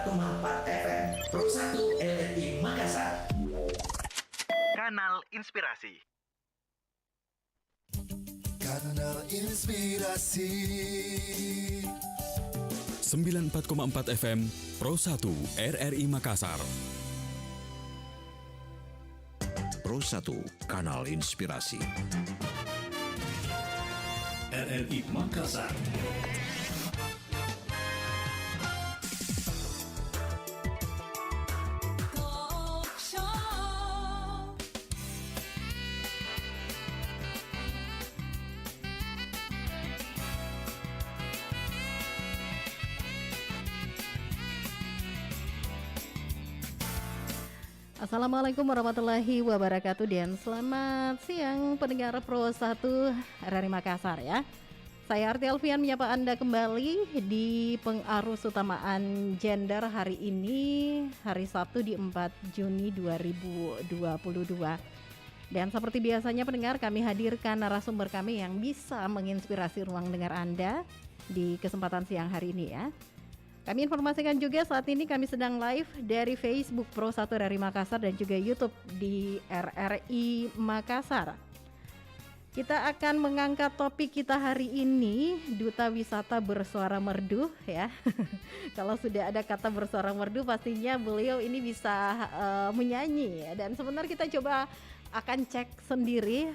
94,4 FM Pro 1 RRI Makassar. Kanal Inspirasi. Kanal Inspirasi 94,4 FM Pro 1 RRI Makassar. Pro 1 Kanal Inspirasi RRI Makassar. Assalamualaikum warahmatullahi wabarakatuh dan selamat siang pendengar Pro 1 RRI Makassar ya. Saya Arti Alfian menyapa Anda kembali di pengarus utamaan gender hari ini, hari Sabtu di 4 Juni 2022. Dan seperti biasanya pendengar, kami hadirkan narasumber kami yang bisa menginspirasi ruang dengar Anda di kesempatan siang hari ini ya. Kami informasikan juga saat ini kami sedang live dari Facebook Pro 1 RRI Makassar dan juga YouTube di RRI Makassar. Kita akan mengangkat topik kita hari ini, Duta Wisata Bersuara Merdu ya. Kalau sudah ada kata bersuara merdu pastinya beliau ini bisa menyanyi ya. Dan sebentar kita coba akan cek sendiri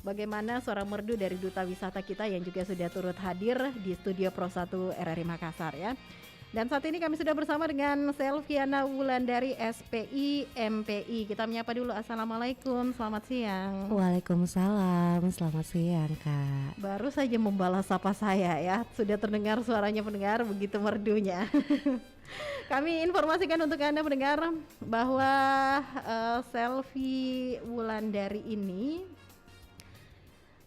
bagaimana suara merdu dari Duta Wisata kita yang juga sudah turut hadir di studio Pro 1 RRI Makassar ya. Dan saat ini kami sudah bersama dengan Selviana Wulandari SPI MPI. Kita menyapa dulu. Assalamualaikum, selamat siang. Waalaikumsalam, selamat siang Kak. Baru saja membalas sapa saya ya. Sudah terdengar suaranya pendengar begitu merdunya. Kami informasikan untuk Anda pendengar bahwa Selvi Wulandari ini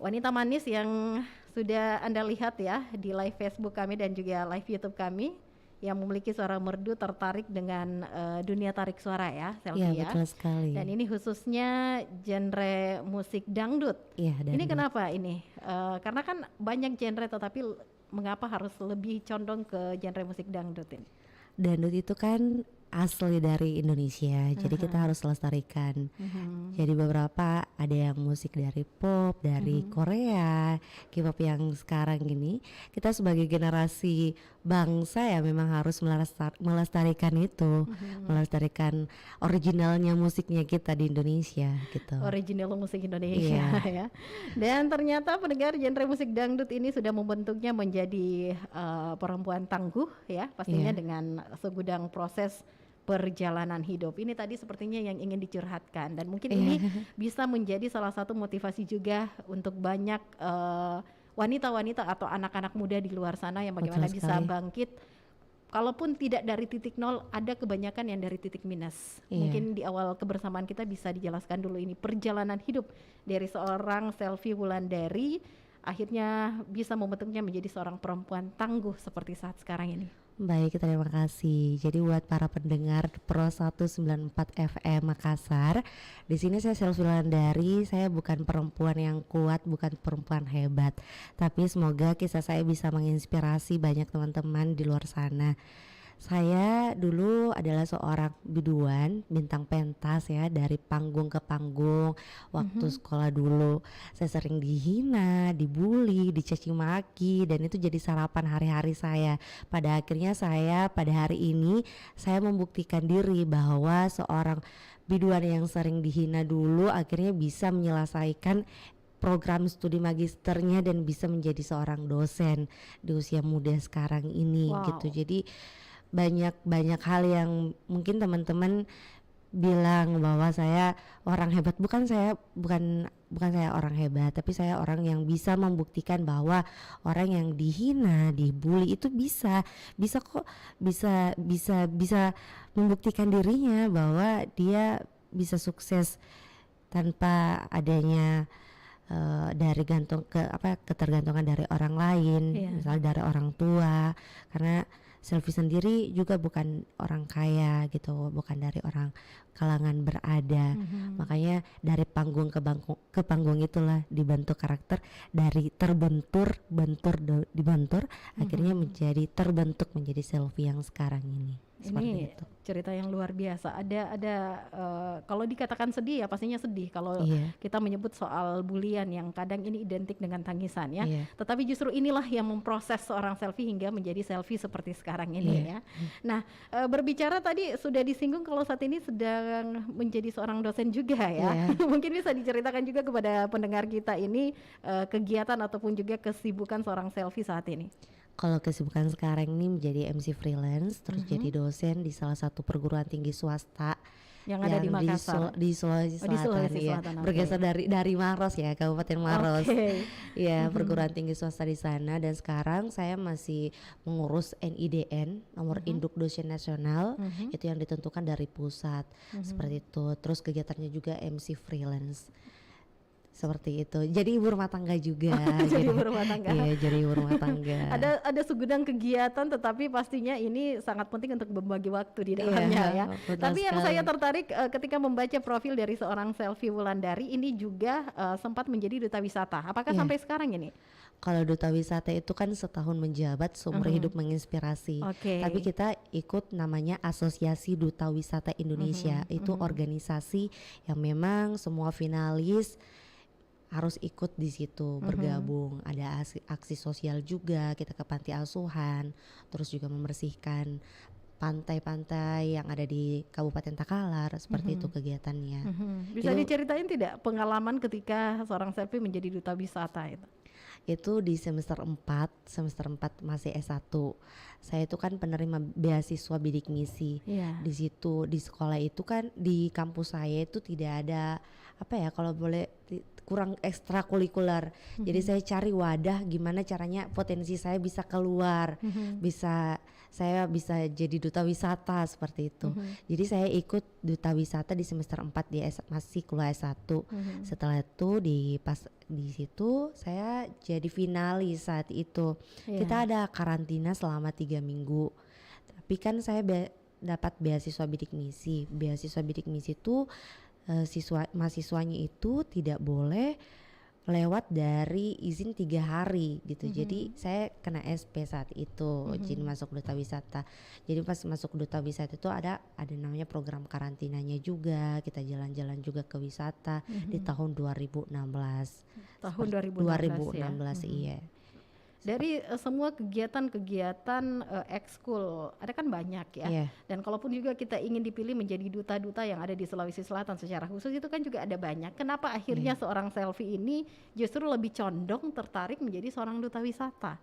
wanita manis yang sudah Anda lihat ya di live Facebook kami dan juga live YouTube kami, yang memiliki suara merdu, tertarik dengan dunia tarik suara ya, Selvi ya. Betul sekali. Dan ini khususnya genre musik dangdut. Iya, dangdut. Ini kenapa ini? Karena kan banyak genre, tetapi mengapa harus lebih condong ke genre musik dangdut ini? Dangdut itu kan asli dari Indonesia, jadi kita harus lestarikan. Jadi beberapa ada yang musik dari pop, dari Korea, K-pop yang sekarang ini kita sebagai generasi bangsa ya memang harus melestarikan itu, melestarikan originalnya musiknya kita di Indonesia gitu. Original musik Indonesia ya. Dan ternyata pendengar genre musik dangdut ini sudah membentuknya menjadi perempuan tangguh ya, pastinya dengan segudang proses perjalanan hidup. Ini tadi sepertinya yang ingin dicurhatkan dan mungkin ini bisa menjadi salah satu motivasi juga untuk banyak wanita-wanita atau anak-anak muda di luar sana yang bagaimana bisa bangkit. Kalaupun tidak dari titik nol, ada kebanyakan yang dari titik minus. Mungkin di awal kebersamaan kita bisa dijelaskan dulu ini perjalanan hidup dari seorang Selvi Wulandari akhirnya bisa membentuknya menjadi seorang perempuan tangguh seperti saat sekarang ini. Baik, terima kasih. Jadi buat para pendengar Pro 194 FM Makassar, di sini saya Selvi Wulandari. Saya bukan perempuan yang kuat, bukan perempuan hebat, tapi semoga kisah saya bisa menginspirasi banyak teman-teman di luar sana. Saya dulu adalah seorang biduan, bintang pentas ya, dari panggung ke panggung. Waktu sekolah dulu saya sering dihina, dibully, dicaci maki, dan itu jadi sarapan hari-hari saya. Pada akhirnya saya pada hari ini saya membuktikan diri bahwa seorang biduan yang sering dihina dulu akhirnya bisa menyelesaikan program studi magisternya dan bisa menjadi seorang dosen di usia muda sekarang ini gitu. Jadi banyak hal yang mungkin teman-teman bilang bahwa saya orang hebat. Bukan saya orang hebat, tapi saya orang yang bisa membuktikan bahwa orang yang dihina, dibully itu bisa membuktikan dirinya bahwa dia bisa sukses tanpa adanya dari ketergantungan dari orang lain, misalnya dari orang tua. Karena Selvi sendiri juga bukan orang kaya gitu, bukan dari orang kalangan berada. Makanya dari panggung ke panggung itulah dibentuk karakter, dari dibentur akhirnya menjadi terbentuk menjadi Selvi yang sekarang ini. seperti Ini itu. cerita yang luar biasa. Ada kalau dikatakan sedih ya pastinya sedih kalau Iya. kita menyebut soal bulian yang kadang ini identik dengan tangisan ya. Iya. Tetapi justru inilah yang memproses seorang selfie hingga menjadi selfie seperti sekarang ini Iya. ya. Nah, berbicara tadi sudah disinggung kalau saat ini sedang menjadi seorang dosen juga ya. Iya. Mungkin bisa diceritakan juga kepada pendengar kita ini kegiatan ataupun juga kesibukan seorang selfie saat ini. Kalau kesibukan sekarang ini menjadi MC freelance, terus Mhm. jadi dosen di salah satu perguruan tinggi swasta Yang ada di Makassar. Di Sulawesi Oh, di Selatan, Sulawesi ya. Selatan, oke. Bergeser dari Maros ya, Kabupaten Maros. Oke. Ya, perguruan tinggi swasta di sana, dan sekarang saya masih mengurus NIDN, nomor induk dosen nasional, Mhm. itu yang ditentukan dari pusat. Seperti itu. Terus kegiatannya juga MC freelance. Seperti itu. Jadi ibu rumah tangga juga. Jadi ibu rumah tangga. Iya, jadi ibu rumah tangga. Ada segudang kegiatan, tetapi pastinya ini sangat penting untuk membagi waktu di Iya, dalamnya ya. betul Tapi yang sekali. saya tertarik ketika membaca profil dari seorang selfie Wulandari ini juga sempat menjadi duta wisata. Apakah Iya. sampai sekarang ini? Kalau duta wisata itu kan setahun menjabat, seumur hidup menginspirasi. Oke. Tapi kita ikut namanya Asosiasi Duta Wisata Indonesia. Itu organisasi yang memang semua finalis harus ikut di situ, bergabung. Ada aksi sosial juga, kita ke panti asuhan, terus juga membersihkan pantai-pantai yang ada di Kabupaten Takalar, seperti itu kegiatannya. Bisa Itu- diceritain tidak pengalaman ketika seorang selfie menjadi duta wisata itu? Itu di semester 4 masih S1. Saya itu kan penerima beasiswa bidik misi. Iya. Di situ di sekolah itu kan, di kampus saya itu tidak ada apa ya, kalau boleh kurang ekstrakurikuler. Jadi saya cari wadah gimana caranya potensi saya bisa keluar. Saya bisa jadi duta wisata seperti itu. Jadi saya ikut duta wisata di semester 4 di masih kuliah S1. Setelah itu di situ saya jadi finalis saat itu. Iya. Kita ada karantina selama 3 minggu. Tapi kan saya dapat beasiswa bidik misi. Beasiswa bidik misi itu mahasiswanya itu tidak boleh lewat dari izin 3 hari gitu. Jadi saya kena SP saat itu, jadi masuk duta wisata. Jadi pas masuk duta wisata itu ada namanya program karantinanya juga. Kita jalan-jalan juga ke wisata di tahun 2016. Tahun 2016 ya. 2016 iya. Dari semua kegiatan-kegiatan ekskul, ada kan banyak ya. Iya. Dan kalaupun juga kita ingin dipilih menjadi duta-duta yang ada di Sulawesi Selatan secara khusus, itu kan juga ada banyak. Kenapa akhirnya seorang selfie ini justru lebih condong tertarik menjadi seorang duta wisata?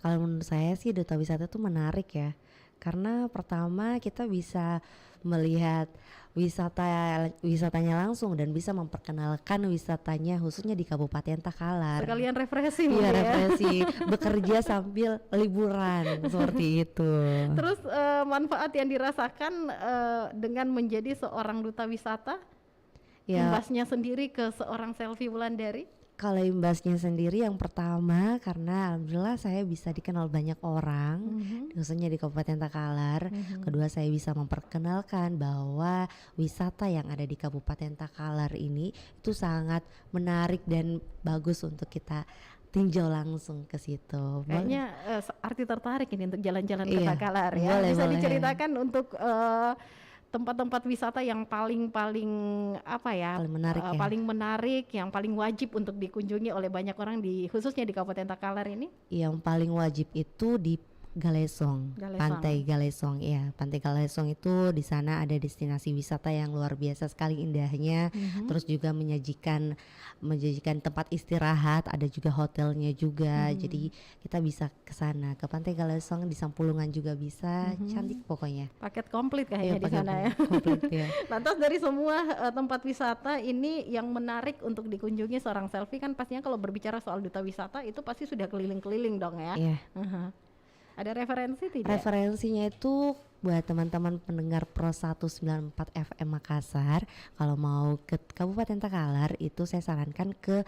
Kalau menurut saya sih duta wisata itu menarik ya. Karena pertama kita bisa melihat wisatanya langsung dan bisa memperkenalkan wisatanya khususnya di Kabupaten Takalar. Sekalian refreshing Iya, ya. refreshing, bekerja sambil liburan seperti itu. Terus manfaat yang dirasakan dengan menjadi seorang duta wisata, Ya, imbasnya sendiri ke seorang selfie Wulandari? kalau imbasnya sendiri yang pertama karena alhamdulillah saya bisa dikenal banyak orang, khususnya di Kabupaten Takalar. Kedua saya bisa memperkenalkan bahwa wisata yang ada di Kabupaten Takalar ini itu sangat menarik dan bagus untuk kita tinjau langsung ke situ. Kayaknya arti tertarik ini untuk jalan-jalan ke Iya, Takalar ya. boleh, Bisa boleh. diceritakan untuk tempat-tempat wisata yang paling apa ya? Paling menarik ya. Paling menarik, yang paling wajib untuk dikunjungi oleh banyak orang khususnya di Kabupaten Takalar ini. Yang paling wajib itu di Galesong, Galesong. Pantai Galesong ya. Pantai Galesong itu di sana ada destinasi wisata yang luar biasa sekali indahnya. Terus juga menyajikan tempat istirahat, ada juga hotelnya juga. Jadi kita bisa ke sana, ke Pantai Galesong, di Sampulungan juga bisa. Cantik pokoknya. Paket komplit kayaknya di pakai sana ya. komplit ya. Lantas dari semua tempat wisata ini yang menarik untuk dikunjungi seorang selfie kan pastinya kalau berbicara soal duta wisata itu pasti sudah keliling-keliling dong ya. Iya. Ada referensi tidak? Referensinya itu buat teman-teman pendengar Pro 194 FM Makassar, kalau mau ke Kabupaten Takalar itu saya sarankan ke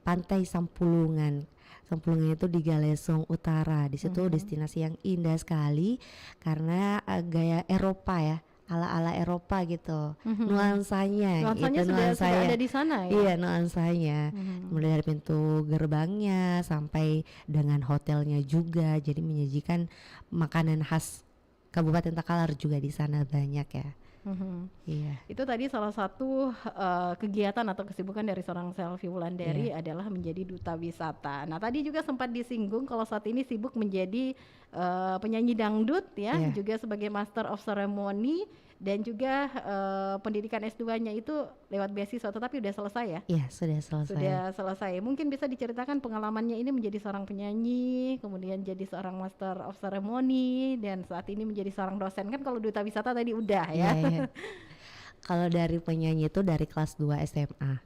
Pantai Sampulungan. Sampulungan itu di Galesong Utara. Di situ destinasi yang indah sekali karena gaya Eropa ya. Ala-ala Eropa gitu. Nuansanya Nuansanya itu sudah ada di sana ya. Iya, nuansanya. Mulai dari pintu gerbangnya sampai dengan hotelnya juga. Jadi menyajikan makanan khas Kabupaten Takalar juga di sana banyak ya. Iya. Itu tadi salah satu kegiatan atau kesibukan dari seorang Selvi Wulandari adalah menjadi duta wisata. Nah tadi juga sempat disinggung kalau saat ini sibuk menjadi penyanyi dangdut ya, juga sebagai Master of Ceremony dan juga pendidikan S2-nya itu lewat beasiswa, tetapi udah selesai ya? Iya, sudah selesai. Sudah selesai. Mungkin bisa diceritakan pengalamannya ini menjadi seorang penyanyi, kemudian jadi seorang Master of Ceremony, dan saat ini menjadi seorang dosen. Kan kalau duta wisata tadi udah ya. Iya. Kalau dari penyanyi itu dari kelas 2 SMA.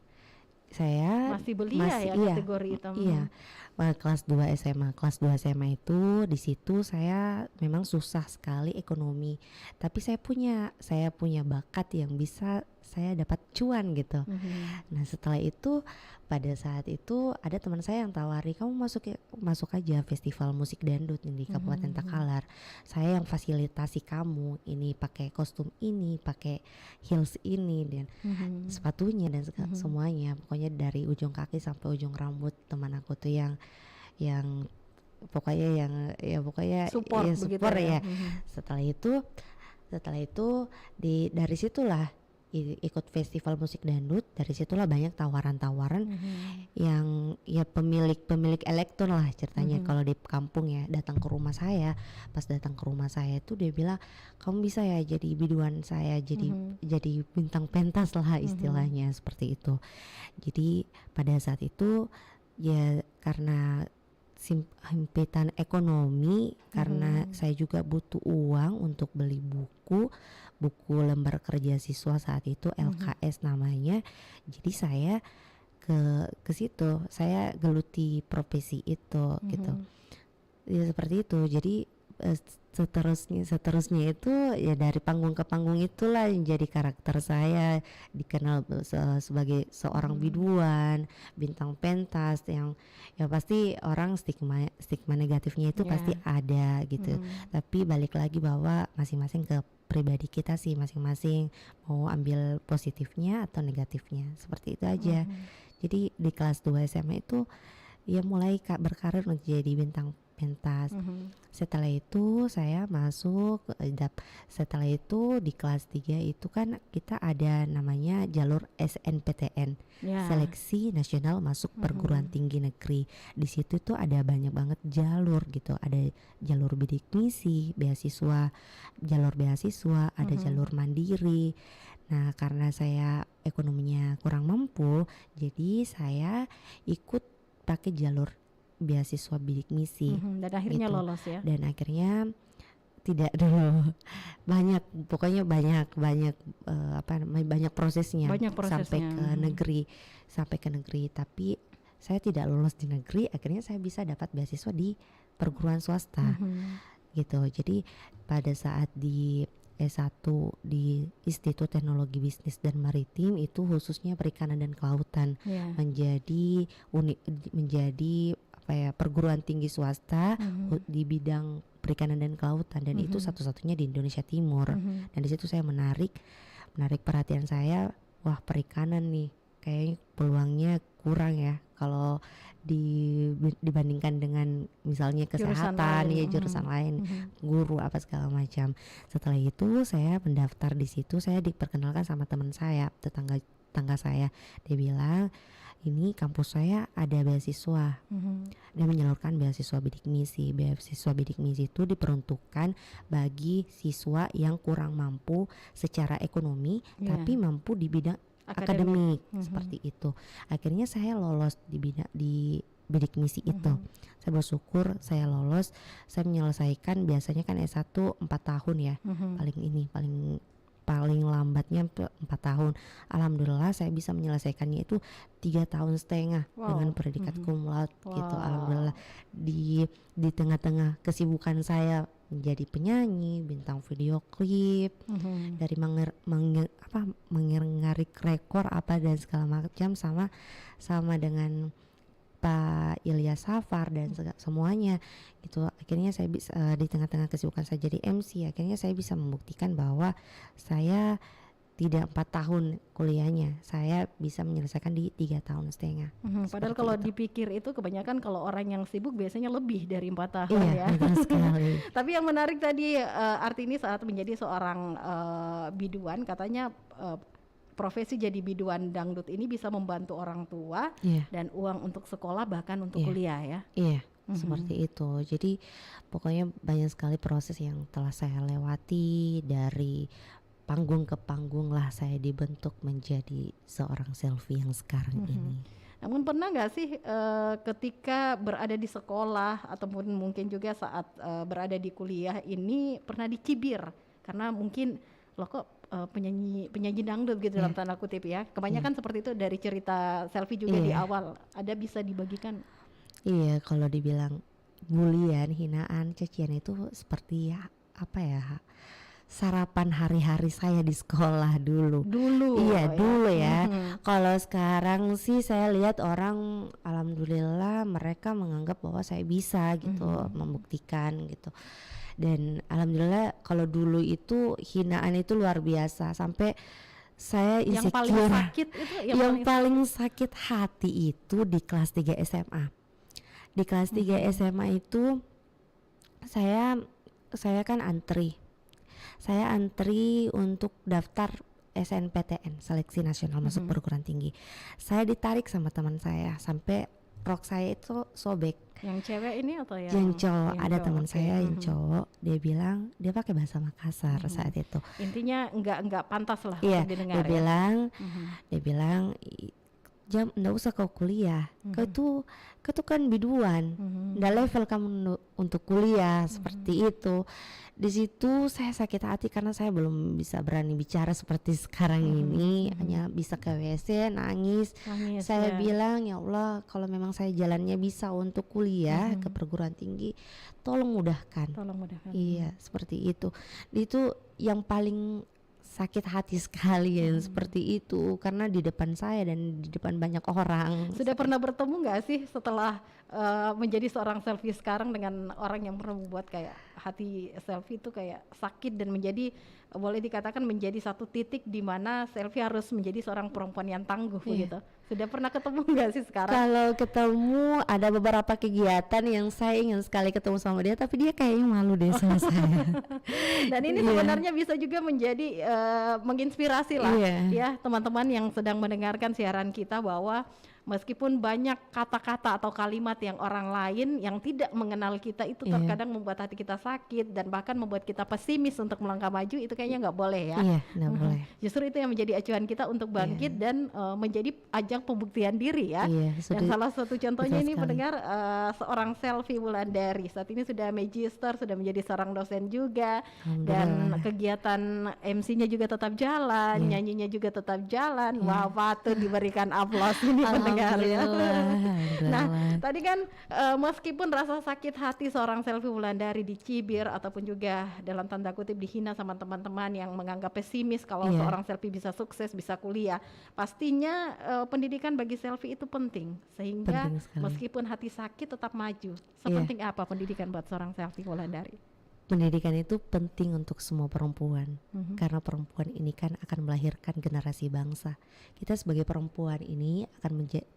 Saya masih belia ya kategori itu. Iya. Kelas 2 SMA. Kelas 2 SMA itu di situ saya memang susah sekali ekonomi. Tapi saya punya bakat yang bisa saya dapat cuan gitu. Nah, setelah itu pada saat itu ada teman saya yang tawari, kamu masuk aja festival musik dangdut di Kabupaten Takalar. Saya yang fasilitasi kamu, ini pakai kostum ini, pakai heels ini dan sepatunya dan semuanya. Pokoknya dari ujung kaki sampai ujung rambut teman aku tuh yang pokoknya support ya. Setelah itu dari situlah ikut festival musik dangdut, dari situlah banyak tawaran-tawaran yang ya pemilik elektron lah ceritanya kalau di kampung ya, datang ke rumah saya. Pas datang ke rumah saya itu dia bilang, kamu bisa ya jadi biduan saya, jadi bintang pentas lah istilahnya seperti itu. Jadi pada saat itu ya karena himpitan ekonomi, karena saya juga butuh uang untuk beli buku lembar kerja siswa saat itu, LKS namanya. Jadi saya ke situ, saya geluti profesi itu gitu. Ya seperti itu. Jadi seterusnya itu ya dari panggung ke panggung itulah yang jadi karakter saya, dikenal sebagai seorang biduan, bintang pentas yang ya pasti orang stigma negatifnya itu pasti ada gitu. Tapi balik lagi bahwa masing-masing ke pribadi kita sih, masing-masing mau ambil positifnya atau negatifnya, seperti itu aja. Jadi di kelas 2 SMA itu ya mulai berkarir menjadi bintang pentas. Setelah itu saya masuk setelah itu di kelas 3 itu kan kita ada namanya jalur SNPTN, Seleksi Nasional Masuk Perguruan Tinggi Negeri. Di situ tuh ada banyak banget jalur gitu. Ada jalur bidik misi, jalur beasiswa, ada jalur mandiri. Nah, karena saya ekonominya kurang mampu, jadi saya ikut pakai jalur beasiswa bidik misi dan akhirnya gitu. lolos ya. Dan akhirnya tidak dulu banyak prosesnya, sampai ke negeri tapi saya tidak lolos di negeri. Akhirnya saya bisa dapat beasiswa di perguruan swasta gitu. Jadi pada saat di S1 di Institut Teknologi Bisnis dan Maritim itu khususnya perikanan dan kelautan, menjadi perguruan tinggi swasta di bidang perikanan dan kelautan, dan itu satu-satunya di Indonesia Timur. Dan di situ saya menarik perhatian saya, wah perikanan nih kayaknya peluangnya kurang ya kalau dibandingkan dengan misalnya kesehatan jurusan lain, guru apa segala macam. Setelah itu saya mendaftar di situ, saya diperkenalkan sama teman saya, tetangga saya. Dia bilang, ini kampus saya ada beasiswa, dia menyalurkan beasiswa bidik misi. Beasiswa bidik misi itu diperuntukkan bagi siswa yang kurang mampu secara ekonomi, tapi mampu di bidang akademik seperti itu. Akhirnya saya lolos di bidik misi itu. Saya bersyukur saya lolos. Saya menyelesaikan, biasanya kan S1 4 tahun ya, paling lambatnya 4 tahun. Alhamdulillah saya bisa menyelesaikannya itu 3,5 tahun dengan predikat cum laude gitu. Alhamdulillah di tengah-tengah kesibukan saya menjadi penyanyi, bintang video klip, dari mengarik rekor apa dan segala macam sama dengan Pak Ilyas Safar dan semuanya gitu. Akhirnya saya bisa di tengah-tengah kesibukan saya jadi MC, akhirnya saya bisa membuktikan bahwa saya tidak 4 tahun kuliahnya, saya bisa menyelesaikan di 3,5 tahun. Padahal Seperti kalau itu. dipikir itu kebanyakan kalau orang yang sibuk biasanya lebih dari 4 tahun Iya, ya. betul sekali. Tapi yang menarik tadi Artini saat menjadi seorang biduan, katanya profesi jadi biduan dangdut ini bisa membantu orang tua Iya. dan uang untuk sekolah bahkan untuk Iya. kuliah ya. Iya, seperti itu. Jadi pokoknya banyak sekali proses yang telah saya lewati, dari panggung ke panggung lah saya dibentuk menjadi seorang Selfie yang sekarang ini. Namun pernah nggak sih ketika berada di sekolah ataupun mungkin juga saat berada di kuliah ini pernah dicibir karena mungkin loh kok penyanyi dangdut gitu dalam tanda kutip ya. Kebanyakan seperti itu dari cerita Selfie juga di awal. Ada bisa dibagikan? Iya, kalau dibilang bulian, hinaan, cacian itu seperti apa ya? Sarapan hari-hari saya di sekolah dulu. Iya, dulu ya. Kalau sekarang sih saya lihat orang, alhamdulillah mereka menganggap bahwa saya bisa gitu, membuktikan gitu. Dan alhamdulillah kalau dulu itu hinaan itu luar biasa, sampai saya insecure. Yang paling sakit itu yang paling sakit hati itu di kelas 3 SMA. Di kelas 3 SMA itu saya kan antri. Saya antri untuk daftar SNPTN, seleksi nasional masuk perguruan tinggi. Saya ditarik sama teman saya sampai rok saya itu sobek. Yang cewek ini atau yang cowok? Ada teman oke. saya yang cowok, dia bilang dia pakai bahasa Makassar saat itu. Intinya enggak pantas lah Iya, untuk didengar dia ya. bilang jam nggak usah kau kuliah, kau tuh kan biduan, nggak level kamu untuk kuliah seperti itu. Di situ saya sakit hati karena saya belum bisa berani bicara seperti sekarang ini, hanya bisa ke WC nangis. Saya bilang ya Allah, kalau memang saya jalannya bisa untuk kuliah ke perguruan tinggi, tolong mudahkan. Iya, seperti itu. Itu yang paling sakit hati sekali yang seperti itu, karena di depan saya dan di depan banyak orang. Sudah pernah bertemu nggak sih setelah menjadi seorang Selfie sekarang dengan orang yang pernah membuat kayak hati Selfie itu kayak sakit dan menjadi boleh dikatakan menjadi satu titik di mana Selfie harus menjadi seorang perempuan yang tangguh begitu. Sudah pernah ketemu nggak sih sekarang? Kalau ketemu ada beberapa kegiatan yang saya ingin sekali ketemu sama dia, tapi dia kayaknya malu deh sama saya. Dan ini sebenarnya bisa juga menjadi menginspirasi lah ya teman-teman yang sedang mendengarkan siaran kita, bahwa meskipun banyak kata-kata atau kalimat yang orang lain yang tidak mengenal kita itu terkadang membuat hati kita sakit dan bahkan membuat kita pesimis untuk melangkah maju, itu kayaknya nggak boleh ya. Iya, nggak boleh. Justru itu yang menjadi acuan kita untuk bangkit dan menjadi ajang pembuktian diri ya. Dan salah satu contohnya ini mendengar seorang Selfie Wulandari saat ini sudah magister, sudah menjadi seorang dosen juga, dan kegiatan MC-nya juga tetap jalan, nyanyinya juga tetap jalan. Wah, patut diberikan aplaus ini pendengar ya. Nah, tadi kan meskipun rasa sakit hati seorang Selfie Wulandari dicibir ataupun juga dalam tanda kutip dihina sama teman-teman yang menganggap pesimis kalau seorang Selfie bisa sukses, bisa kuliah, pastinya pendidikan bagi Selfie itu penting, sehingga meskipun hati sakit tetap maju. Sepenting apa pendidikan buat seorang Selfie Wulandari? Pendidikan itu penting untuk semua perempuan, karena perempuan ini kan akan melahirkan generasi bangsa. Kita sebagai perempuan ini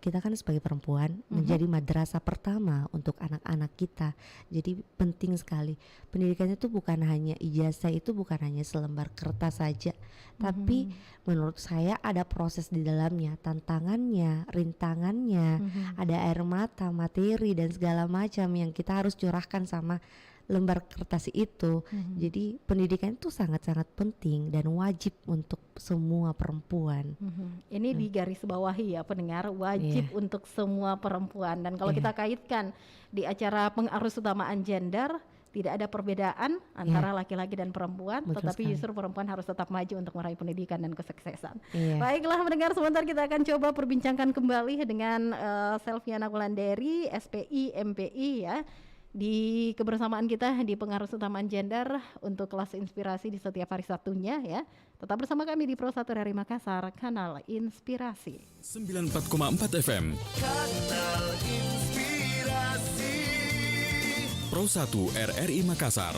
kita kan sebagai perempuan menjadi madrasah pertama untuk anak-anak kita. Jadi penting sekali. Pendidikan itu bukan hanya ijazah, itu bukan hanya selembar kertas saja, tapi menurut saya ada proses di dalamnya, tantangannya, rintangannya, ada air mata, materi dan segala macam yang kita harus curahkan sama lembar kertas itu. Jadi pendidikan itu sangat-sangat penting dan wajib untuk semua perempuan. Ini digarisbawahi ya pendengar, wajib untuk semua perempuan. Dan kalau kita kaitkan di acara pengarus utamaan gender, tidak ada perbedaan antara laki-laki dan perempuan. Betul Tetapi sekali. justru perempuan harus tetap maju untuk meraih pendidikan dan kesuksesan. Baiklah, Baiklah mendengar, sebentar kita akan coba perbincangkan kembali dengan Selviana Wulandari, SPI, MPI ya, di kebersamaan kita di pengarus utamaan gender untuk kelas inspirasi di setiap hari Sabtunya ya. Tetap bersama kami di Pro 1 RRI Makassar, kanal inspirasi. 94,4 FM. Kanal Inspirasi. Pro 1 RRI Makassar.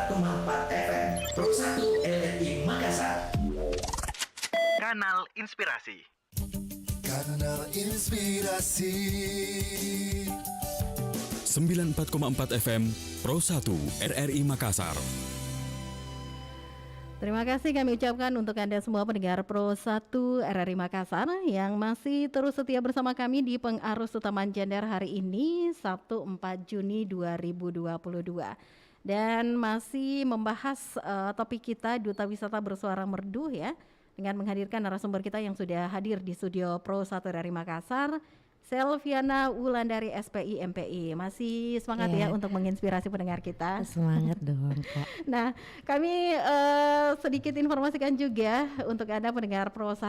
94,4 FM Pro 1 RRI Makassar. Kanal Inspirasi. Kanal Inspirasi. 94,4 FM Pro 1 RRI Makassar. Terima kasih kami ucapkan untuk Anda semua pendengar Pro 1 RRI Makassar yang masih terus setia bersama kami di Pengarus Utama Gender hari ini, Sabtu 4 Juni 2022. Dan masih membahas topik kita Duta Wisata Bersuara Merdu ya, dengan menghadirkan narasumber kita yang sudah hadir di studio Pro 1 RRI Makassar, Selviana Wulandari SPI MPI. Masih semangat ya untuk menginspirasi pendengar kita. Semangat dong Kak. Nah, kami sedikit informasikan juga untuk Anda pendengar Pro 1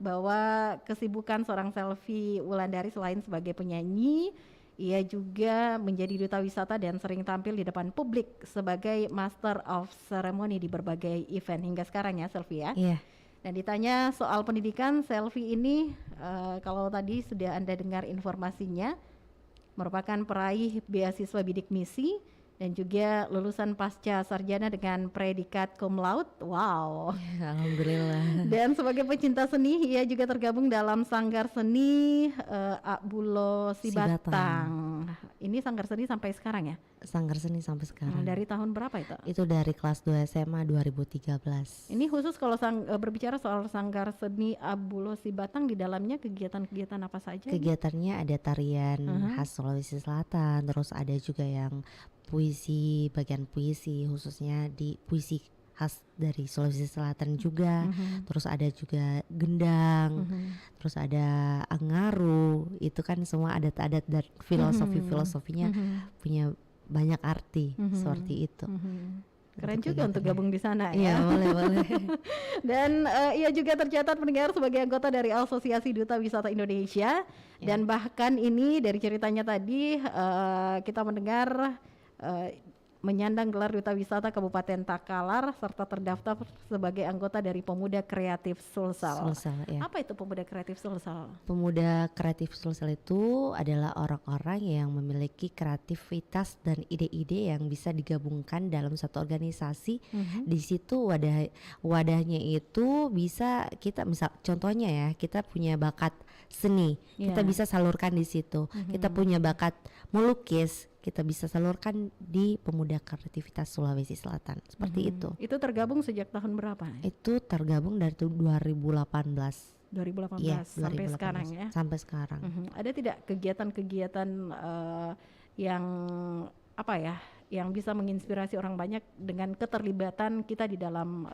bahwa kesibukan seorang Selvi Wulandari selain sebagai penyanyi, ia juga menjadi duta wisata dan sering tampil di depan publik sebagai Master of Ceremony di berbagai event hingga sekarang ya Selvi ya. Iya. Dan ditanya soal pendidikan, Selvi ini kalau tadi sudah Anda dengar informasinya, merupakan peraih beasiswa bidik misi dan juga lulusan pasca sarjana dengan predikat cum laude. Wow. Alhamdulillah. Dan sebagai pecinta seni, ia juga tergabung dalam Sanggar Seni Akbulo Sibatang. Ini Sanggar Seni sampai sekarang ya? Sanggar Seni sampai sekarang. Dari tahun berapa itu? Itu dari kelas 2 SMA 2013. Ini khusus kalau berbicara soal Sanggar Seni Akbulo Sibatang, di dalamnya kegiatan-kegiatan apa saja? Kegiatannya ada tarian khas Sulawesi Selatan, terus ada juga yang puisi, bagian puisi khususnya di puisi khas dari Sulawesi Selatan juga. Terus ada juga gendang, terus ada angaru. Itu kan semua adat-adat dan filosofinya punya banyak arti seperti itu. Keren juga untuk gabung di sana ya. Iya, boleh. Dan ia juga tercatat pendengar sebagai anggota dari Asosiasi Duta Wisata Indonesia. Dan bahkan ini dari ceritanya tadi kita mendengar menyandang gelar Duta Wisata Kabupaten Takalar serta terdaftar sebagai anggota dari Pemuda Kreatif Sulsel. Ya. Apa itu Pemuda Kreatif Sulsel? Pemuda Kreatif Sulsel itu adalah orang-orang yang memiliki kreativitas dan ide-ide yang bisa digabungkan dalam satu organisasi. Di situ wadahnya itu bisa kita, misal contohnya ya, kita punya bakat seni, kita bisa salurkan di situ. Kita punya bakat melukis, kita bisa salurkan di Pemuda Kreativitas Sulawesi Selatan. Seperti itu. Itu tergabung sejak tahun berapa? Itu tergabung dari 2018. 2018 ya, sampai 2018. Sekarang ya. Sampai sekarang. Ada tidak kegiatan-kegiatan yang apa ya, yang bisa menginspirasi orang banyak dengan keterlibatan kita di dalam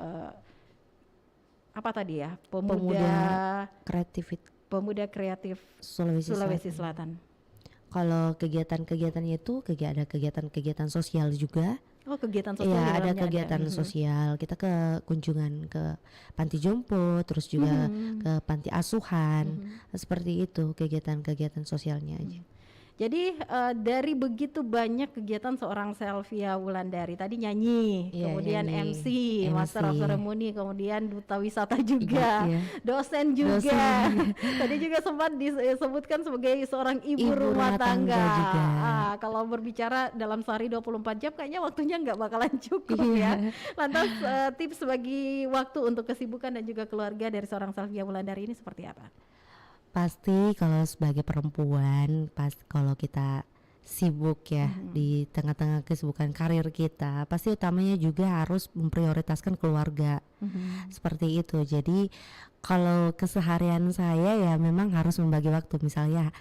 apa tadi ya? Pemuda Kreatif Sulawesi Selatan. Kalau kegiatan-kegiatannya itu ada kegiatan-kegiatan sosial juga. Oh, kegiatan sosial. Iya, ada kegiatan sosial. Kita ke kunjungan ke panti jompo, terus juga ke panti asuhan. Seperti itu kegiatan-kegiatan sosialnya aja. Jadi dari begitu banyak kegiatan seorang Selvia Wulandari, tadi nyanyi, kemudian MC, Master of Ceremony, kemudian duta wisata juga, dosen juga. Tadi juga sempat disebutkan sebagai seorang ibu rumah tangga. Kalau berbicara dalam sehari 24 jam kayaknya waktunya nggak bakalan cukup ya. Lantas tips bagi waktu untuk kesibukan dan juga keluarga dari seorang Selvia Wulandari ini seperti apa? Pasti kalau sebagai perempuan, kalau kita sibuk ya di tengah-tengah kesibukan karir kita, pasti utamanya juga harus memprioritaskan keluarga. Seperti itu. Jadi kalau keseharian saya ya memang harus membagi waktu. Misalnya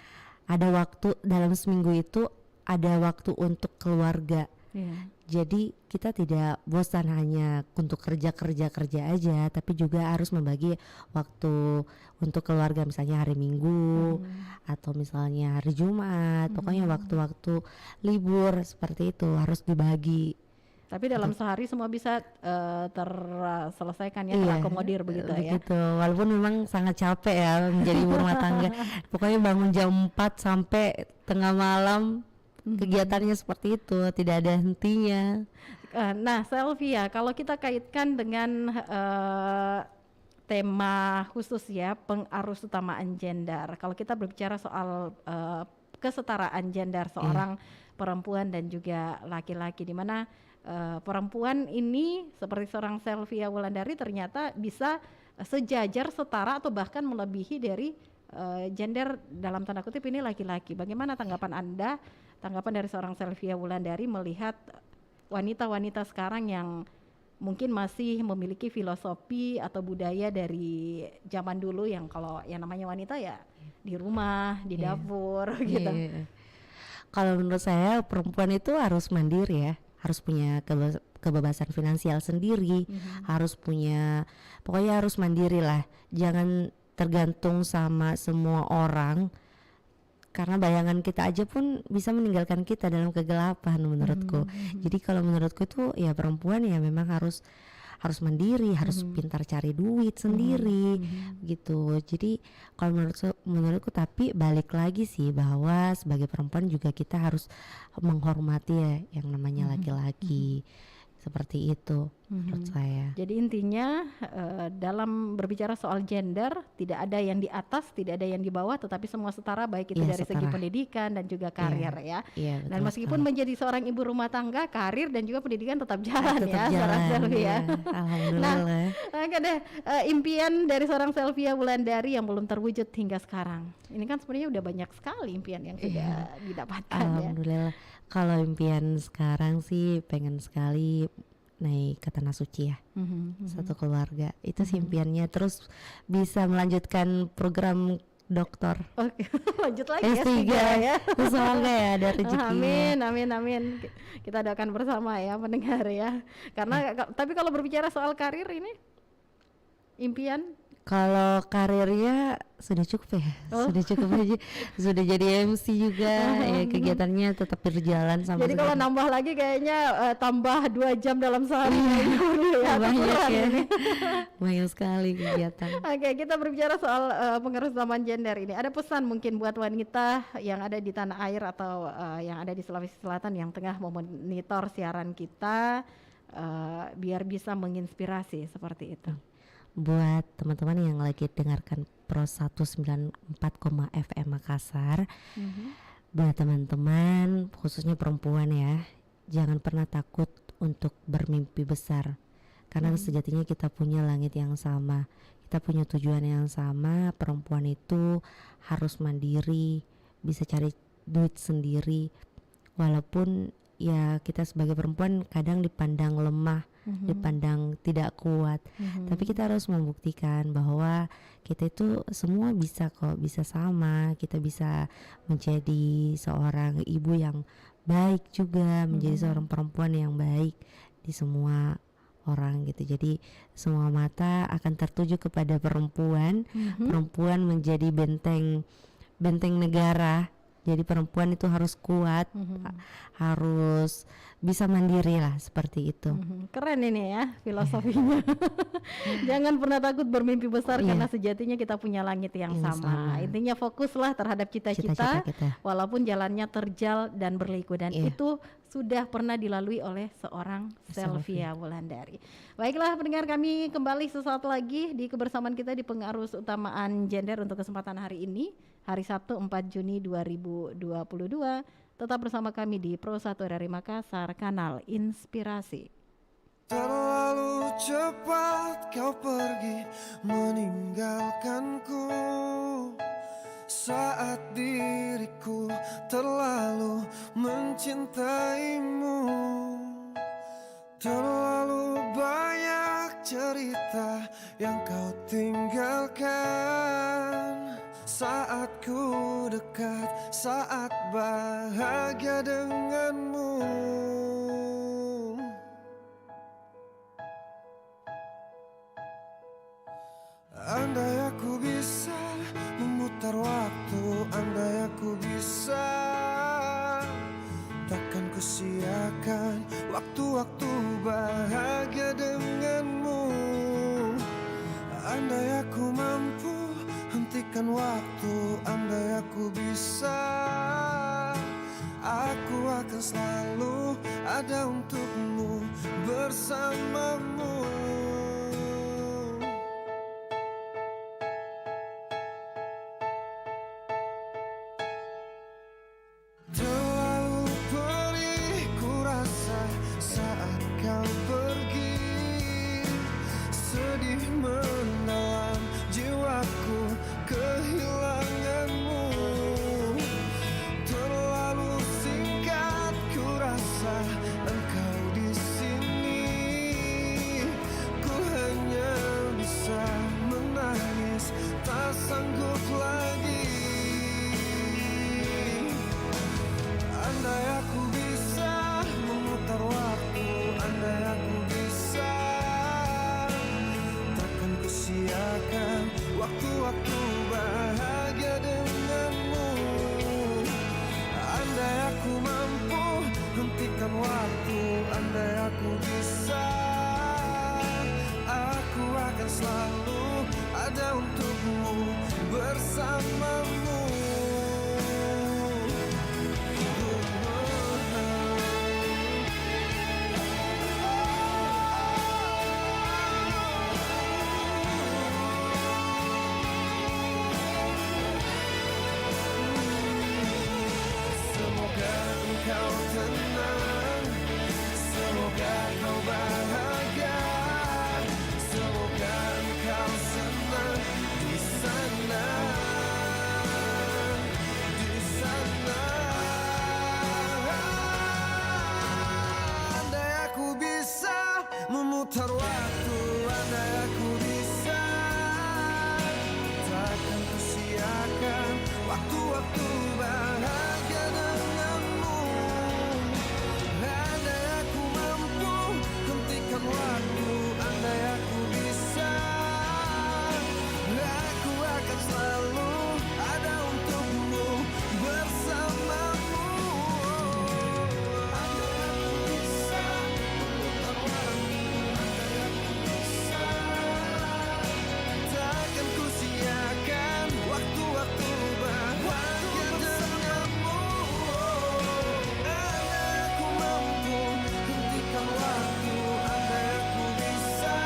ada waktu dalam seminggu itu, ada waktu untuk keluarga. Jadi kita tidak bosan hanya untuk kerja aja, tapi juga harus membagi waktu untuk keluarga, misalnya hari Minggu atau misalnya hari Jumat. Pokoknya waktu-waktu libur seperti itu harus dibagi. Tapi dalam sehari semua bisa terselesaikan ya, terakomodir begitu ya. Begitu, walaupun memang sangat capek ya menjadi ibu rumah tangga. Pokoknya bangun jam 4 sampai tengah malam. Kegiatannya seperti itu, tidak ada hentinya. Nah, Selvia, kalau kita kaitkan dengan tema khusus ya, pengarus utamaan gender. Kalau kita berbicara soal kesetaraan gender seorang perempuan dan juga laki-laki, di mana perempuan ini seperti seorang Selvia Wulandari ternyata bisa sejajar, setara atau bahkan melebihi dari gender dalam tanda kutip ini laki-laki. Bagaimana tanggapan Anda, tanggapan dari seorang Selvia Wulandari melihat wanita-wanita sekarang yang mungkin masih memiliki filosofi atau budaya dari zaman dulu yang kalau yang namanya wanita ya di rumah, di dapur gitu. Kalau menurut saya perempuan itu harus mandiri ya, harus punya kebebasan finansial sendiri, harus punya, pokoknya harus mandiri lah, jangan tergantung sama semua orang, karena bayangan kita aja pun bisa meninggalkan kita dalam kegelapan menurutku. Jadi kalau menurutku tuh ya perempuan ya memang harus mandiri, harus pintar cari duit sendiri gitu. Jadi kalau menurutku tapi balik lagi sih bahwa sebagai perempuan juga kita harus menghormati ya yang namanya laki-laki. Seperti itu menurut saya. Jadi intinya dalam berbicara soal gender tidak ada yang di atas, tidak ada yang di bawah, tetapi semua setara baik itu dari segi pendidikan dan juga karir ya. Dan meskipun menjadi seorang ibu rumah tangga, karir dan juga pendidikan tetap jalan ya, seorang Selvia. Alhamdulillah. Nah, ada impian dari seorang Selvia Wulandari yang belum terwujud hingga sekarang. Ini kan sebenarnya udah banyak sekali impian yang sudah didapatkan Alhamdulillah. Kalau impian sekarang sih pengen sekali naik ke tanah suci ya, satu keluarga. Itu sih impiannya. Terus bisa melanjutkan program doktor. Oke, lanjut lagi S3 ya. Semoga ya ada rezekinya. Amin. Kita doakan bersama ya pendengar ya. Karena tapi kalau berbicara soal karir ini impian. Kalau karirnya sudah cukup ya, sudah cukup aja, sudah jadi MC juga, ya kegiatannya tetap berjalan sama. Jadi kalau nambah lagi kayaknya tambah 2 jam dalam sehari. Banyak ya, banyak sekali kegiatan. Oke, kita berbicara soal pengerusamaan gender ini. Ada pesan mungkin buat wanita yang ada di tanah air atau yang ada di Sulawesi Selatan yang tengah memonitor siaran kita, biar bisa menginspirasi seperti itu. Buat teman-teman yang lagi dengarkan Pro 194,FM Makassar, buat teman-teman khususnya perempuan ya, jangan pernah takut untuk bermimpi besar, karena sejatinya kita punya langit yang sama, kita punya tujuan yang sama. Perempuan itu harus mandiri, bisa cari duit sendiri, walaupun ya kita sebagai perempuan kadang dipandang lemah, dipandang tidak kuat, tapi kita harus membuktikan bahwa kita itu semua bisa kok, bisa sama, kita bisa menjadi seorang ibu yang baik juga, menjadi seorang perempuan yang baik di semua orang gitu. Jadi semua mata akan tertuju kepada perempuan, perempuan menjadi benteng negara. Jadi perempuan itu harus kuat, harus bisa mandiri lah, seperti itu. Keren ini ya filosofinya. Jangan pernah takut bermimpi besar, karena sejatinya kita punya langit yang sama. Intinya fokuslah terhadap cita-cita walaupun jalannya terjal dan berliku, dan itu sudah pernah dilalui oleh seorang Selvia Wulandari. Baiklah pendengar, kami kembali sesaat lagi di kebersamaan kita di Pengarus Utamaan Gender untuk kesempatan hari ini, hari Sabtu 4 Juni 2022. Tetap bersama kami di Pro 1 RRI Makassar, kanal Inspirasi. Terlalu cepat kau pergi meninggalkanku, saat diriku terlalu mencintaimu. Terlalu banyak cerita yang kau tinggalkan, saat ku dekat, saat bahagia denganmu. Andai aku bisa memutar waktu, andai aku bisa, takkan kusiakan waktu-waktu bahagia denganmu. Andai aku mampu hentikan waktu, andai aku bisa, aku akan selalu ada untukmu, bersamamu. Terlalu perih ku rasa saat aku bisa, aku akan selalu ada untukmu, bersamamu. Semoga engkau tenang, semoga kau bahagia, semoga engkau senang di sana, di sana. Andai aku bisa memutar waktu, andai aku bisa, takkan kusiakan waktu-waktu bahagia denganmu. Andai aku mampu hentikan waktu, andai aku bisa, aku akan selalu ada untukmu, bersamamu. Andai aku bisa memutar waktu, andai aku bisa, takkan kusiakan waktu-waktu bahagia denganmu. Andai aku mampu hentikan waktu, andai aku bisa,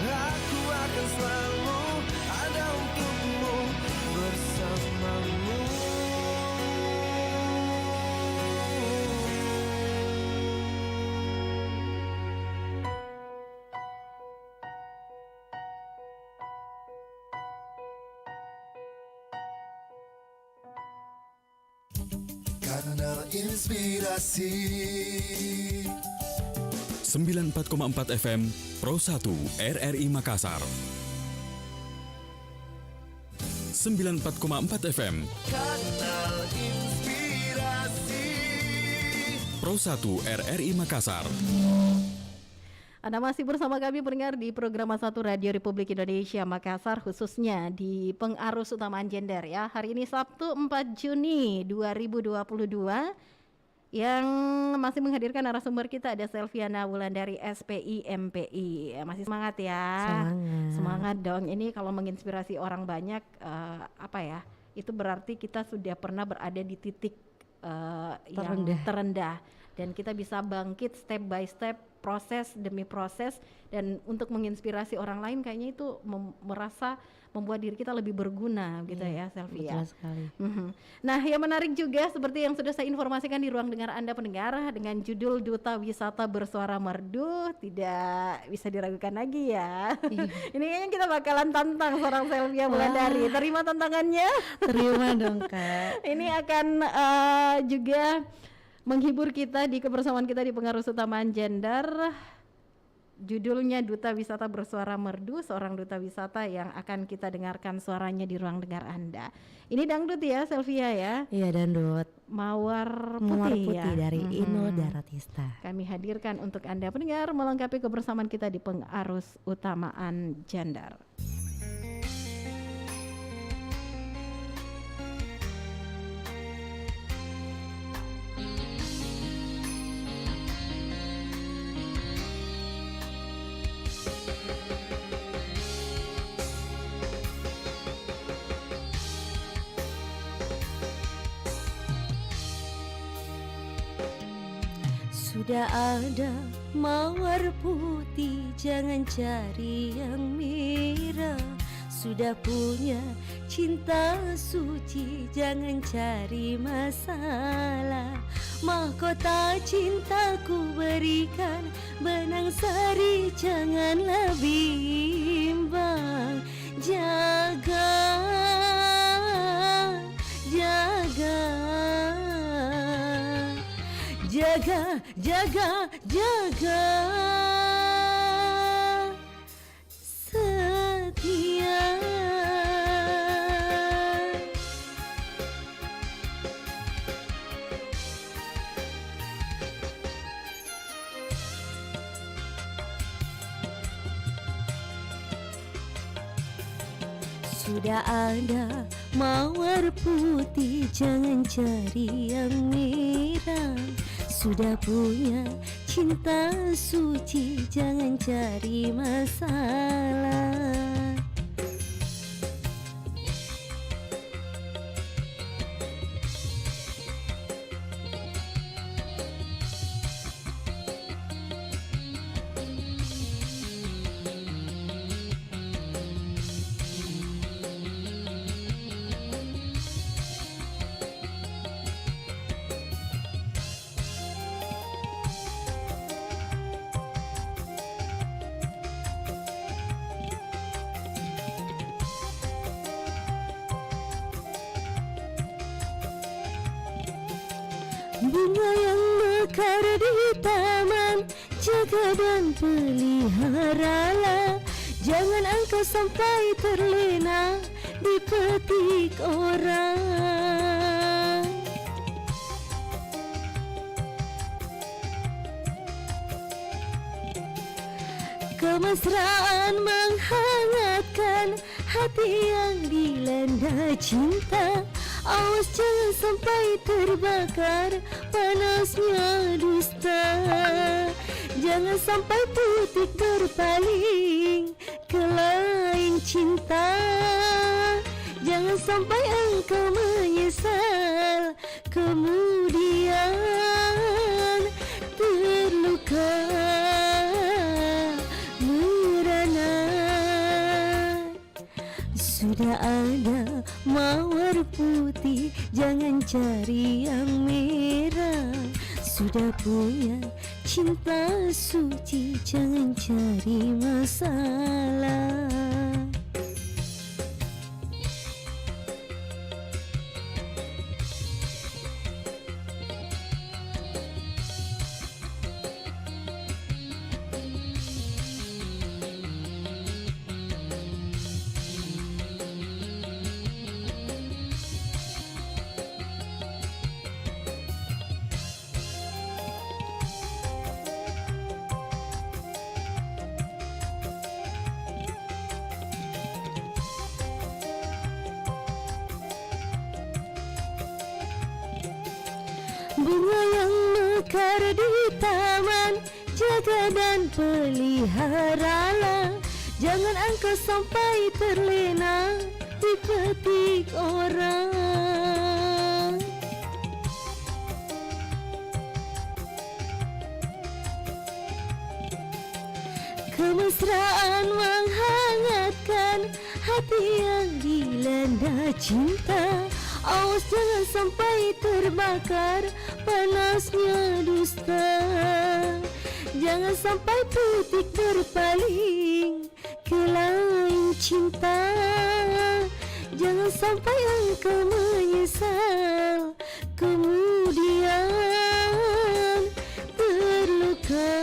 aku akan selalu ada untukmu, bersamamu. Kanal Inspirasi 94,4 FM Pro 1 RRI Makassar. 94,4 FM Kanal Inspirasi. Pro 1 RRI Makassar. Anda masih bersama kami pendengar di program 1 Radio Republik Indonesia Makassar, khususnya di pengarus utamaan gender ya. Hari ini Sabtu 4 Juni 2022 yang masih menghadirkan narasumber kita ada Selviana Wulandari SPI MPI. Masih semangat ya. Semangat dong. Ini kalau menginspirasi orang banyak apa ya? Itu berarti kita sudah pernah berada di titik yang terendah dan kita bisa bangkit step by step, proses demi proses, dan untuk menginspirasi orang lain kayaknya itu merasa membuat diri kita lebih berguna gitu ya, Selvi ya. Betul sekali. Nah, yang menarik juga seperti yang sudah saya informasikan di ruang dengar Anda pendengar dengan judul Duta Wisata Bersuara Merdu, tidak bisa diragukan lagi ya. Ini kayaknya kita bakalan tantang seorang Selvia Wulandari. Terima tantangannya? Terima dong Kak. Ini akan juga menghibur kita di kebersamaan kita di pengarus utamaan gender. Judulnya Duta Wisata Bersuara Merdu, seorang duta wisata yang akan kita dengarkan suaranya di ruang dengar Anda. Ini dangdut ya, Selvia ya? Iya, dangdut. Mawar Mawar Putih Putih ya? dari Inul Daratista. Kami hadirkan untuk Anda pendengar melengkapi kebersamaan kita di pengarus utamaan gender. Sudah ada mawar putih, jangan cari yang merah. Sudah punya cinta suci, jangan cari masalah. Mahkota cintaku berikan, benang sari janganlah bimbang. Jaga, jaga, jaga, jaga, jaga, setia. Sudah ada mawar putih, jangan cari yang merah. Sudah punya cinta suci, jangan cari masalah. Bunga yang mekar di taman, jaga dan peliharalah. Jangan engkau sampai terlena dipetik orang. Kemesraan menghangatkan hati yang dilanda cinta. Awas jangan sampai terbakar panasnya dusta. Jangan sampai putih berpaling ke lain cinta. Jangan sampai engkau menyesal kemudian terluka merana. Sudah ada mawar putih, jangan cari yang merah. Sudah punya cinta suci, jangan cari masalah. Bunga yang mekar di taman, jaga dan peliharalah. Jangan engkau sampai terlena dipetik orang. Kemesraan menghangatkan hati yang dilanda cinta. Awas jangan sampai terbakar panasnya dusta. Jangan sampai putih berpaling ke lain cinta. Jangan sampai engkau menyesal kemudian terluka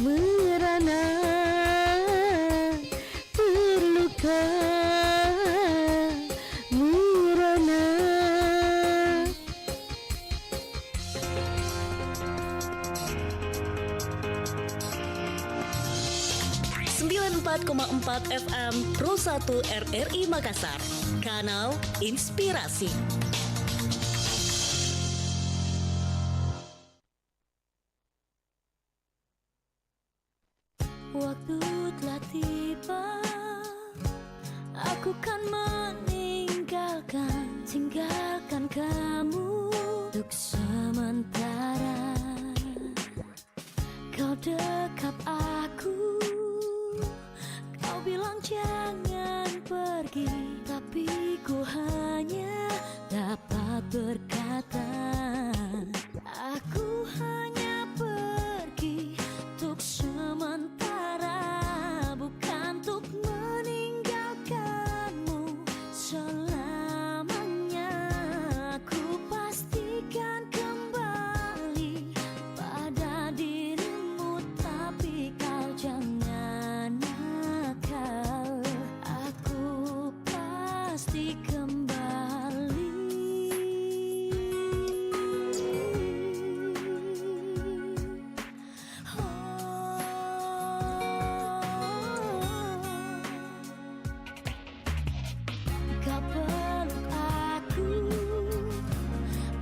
merana. Terluka merana. 94,4 FM Pro 1 RRI Makassar, Kanal Inspirasi. Waktu telah tiba, aku kan tinggalkan kamu untuk sementara. Kau dekap aku, kau bilang jangan pergi, tapi ku hanya dapat berkata, aku hanya pergi untuk sementara, bukan untuk meninggalkanmu selamanya. Ku pastikan kembali pada dirimu, tapi kau jangan nakal. Aku pasti kembali. Kau peluk aku,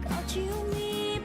kau ciumi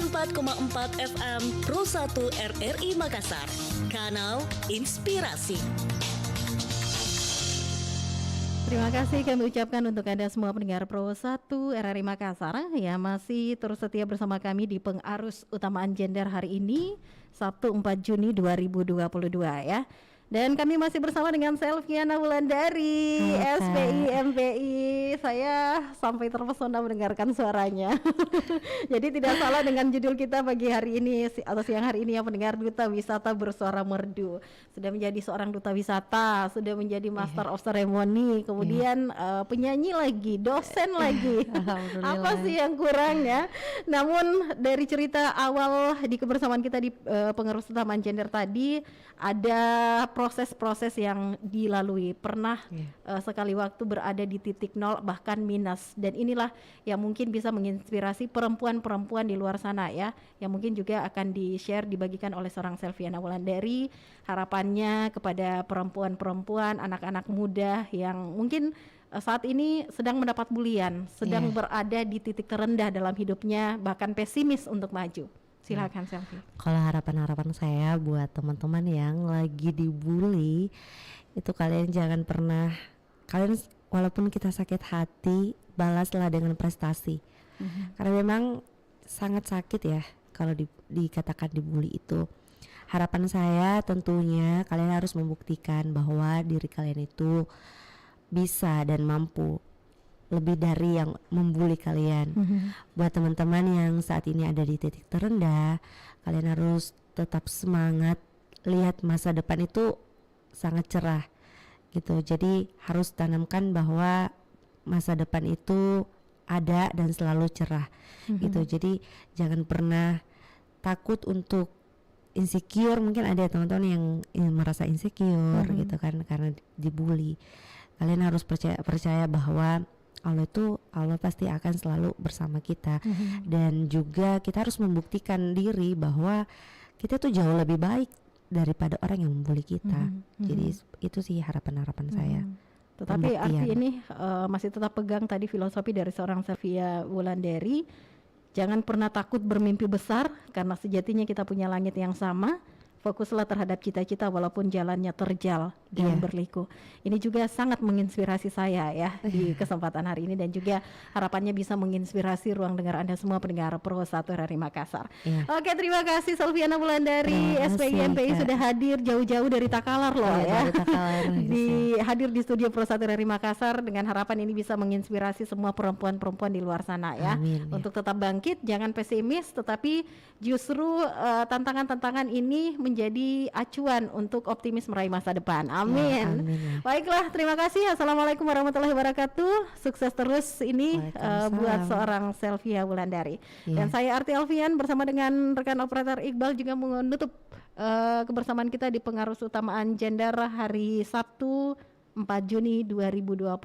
94,4 FM Pro 1 RRI Makassar. Kanal Inspirasi. Terima kasih kami ucapkan untuk Anda semua pendengar Pro 1 RRI Makassar yang masih terus setia bersama kami di pengarus utamaan gender hari ini, Sabtu 4 Juni 2022 ya. Dan kami masih bersama dengan Selviana Wulandari, SPI MPI. Saya sampai terpesona mendengarkan suaranya. Jadi tidak salah dengan judul kita pagi hari ini atau siang hari ini, yang pendengar Duta Wisata Bersuara Merdu. Sudah menjadi seorang duta wisata, sudah menjadi Master of Ceremony, kemudian penyanyi lagi, dosen lagi. Apa sih yang kurang ya? Namun dari cerita awal di kebersamaan kita di pengarus utamaan gender tadi, ada proses-proses yang dilalui. Pernah sekali waktu berada di titik nol bahkan minus, dan inilah yang mungkin bisa menginspirasi perempuan-perempuan di luar sana ya, yang mungkin juga akan di-share, dibagikan oleh seorang Selviana Wulandari. Harapannya kepada perempuan-perempuan, anak-anak muda yang mungkin saat ini sedang mendapat bulian, sedang berada di titik terendah dalam hidupnya, bahkan pesimis untuk maju. Silakan Selvi. Kalau harapan-harapan saya buat teman-teman yang lagi dibully, itu kalian jangan pernah, kalian walaupun kita sakit hati, balaslah dengan prestasi. Karena memang sangat sakit ya kalau dikatakan dibully itu. Harapan saya tentunya kalian harus membuktikan bahwa diri kalian itu bisa dan mampu lebih dari yang membuli kalian. Buat teman-teman yang saat ini ada di titik terendah, kalian harus tetap semangat. Lihat masa depan itu sangat cerah gitu. Jadi harus tanamkan bahwa masa depan itu ada dan selalu cerah gitu. Jadi jangan pernah takut untuk insecure. Mungkin ada teman-teman yang merasa insecure gitu kan karena dibully. Kalian harus percaya bahwa Allah pasti akan selalu bersama kita. Dan juga kita harus membuktikan diri bahwa kita tuh jauh lebih baik daripada orang yang membuli kita. Jadi itu sih harapan-harapan saya. Tetapi arti ini masih tetap pegang tadi filosofi dari seorang Selviana Wulandari. Jangan pernah takut bermimpi besar, karena sejatinya kita punya langit yang sama. Fokuslah terhadap cita-cita walaupun jalannya terjal dan berliku. Ini juga sangat menginspirasi saya ya di kesempatan hari ini, dan juga harapannya bisa menginspirasi ruang dengar Anda semua pendengar Pro 1 RRI Makassar. Oke, terima kasih Selviana Wulandari, SPI MPI sudah hadir jauh-jauh dari Takalar loh ya. Hadir di studio Pro 1 RRI Makassar dengan harapan ini bisa menginspirasi semua perempuan-perempuan di luar sana ya. Untuk tetap bangkit, jangan pesimis, tetapi justru tantangan-tantangan ini menjadi acuan untuk optimis meraih masa depan. Amin. Baiklah, terima kasih. Assalamualaikum warahmatullahi wabarakatuh. Sukses terus ini buat seorang Selviana Wulandari. Dan saya Arti Alfian bersama dengan rekan operator Iqbal juga menutup kebersamaan kita di pengarus utamaan gender hari Sabtu 4 Juni 2022.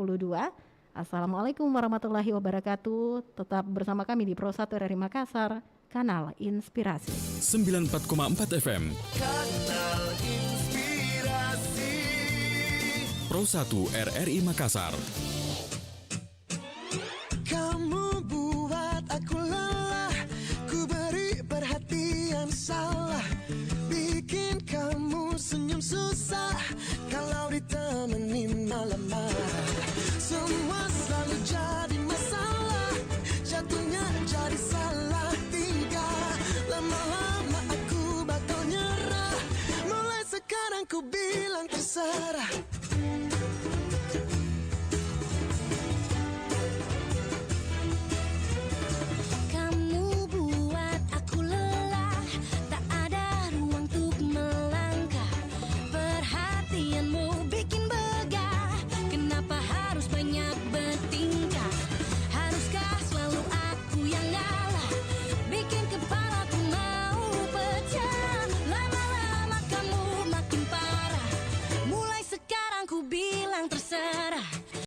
Assalamualaikum warahmatullahi wabarakatuh. Tetap bersama kami di Pro 1 RRI Makassar, Kanal Inspirasi 94,4 FM. Kanal Inspirasi. Pro 1 RRI Makassar. Kamu buat aku lelah, ku beri perhatian salah, bikin kamu senyum susah kalau ditemani malam-malam.